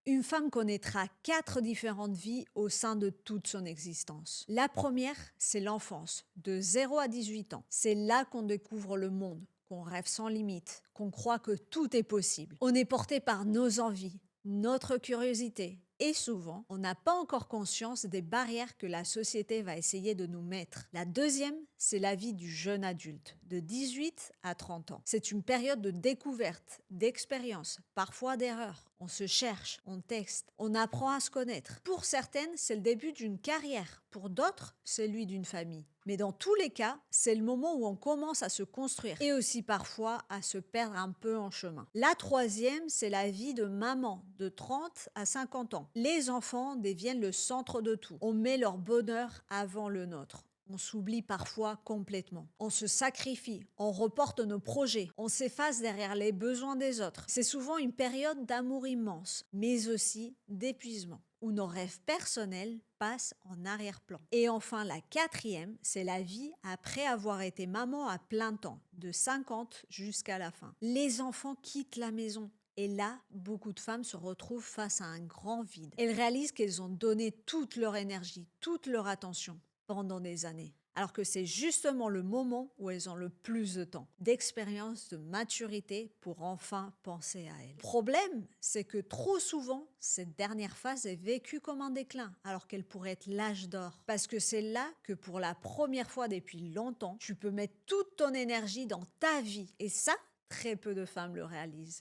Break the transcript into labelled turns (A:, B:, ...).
A: Une femme connaîtra 4 différentes vies au sein de toute son existence. La première, c'est l'enfance, de 0 à 18 ans. C'est là qu'on découvre le monde, qu'on rêve sans limite, qu'on croit que tout est possible. On est porté par nos envies, notre curiosité. Et souvent, on n'a pas encore conscience des barrières que la société va essayer de nous mettre. La deuxième, c'est la vie du jeune adulte, de 18 à 30 ans. C'est une période de découverte, d'expérience, parfois d'erreur. On se cherche, on teste, on apprend à se connaître. Pour certaines, c'est le début d'une carrière. Pour d'autres, c'est celui d'une famille. Mais dans tous les cas, c'est le moment où on commence à se construire et aussi parfois à se perdre un peu en chemin. La troisième, c'est la vie de maman de 30 à 50 ans. Les enfants deviennent le centre de tout. On met leur bonheur avant le nôtre. On s'oublie parfois complètement. On se sacrifie, on reporte nos projets, on s'efface derrière les besoins des autres. C'est souvent une période d'amour immense, mais aussi d'épuisement, où nos rêves personnels passent en arrière-plan. Et enfin, la quatrième, c'est la vie après avoir été maman à plein temps, de 50 jusqu'à la fin. Les enfants quittent la maison. Et là, beaucoup de femmes se retrouvent face à un grand vide. Elles réalisent qu'elles ont donné toute leur énergie, toute leur attention pendant des années. Alors que c'est justement le moment où elles ont le plus de temps, d'expérience, de maturité pour enfin penser à elles. Le problème, c'est que trop souvent, cette dernière phase est vécue comme un déclin, alors qu'elle pourrait être l'âge d'or. Parce que c'est là que pour la première fois depuis longtemps, tu peux mettre toute ton énergie dans ta vie. Et ça, très peu de femmes le réalisent.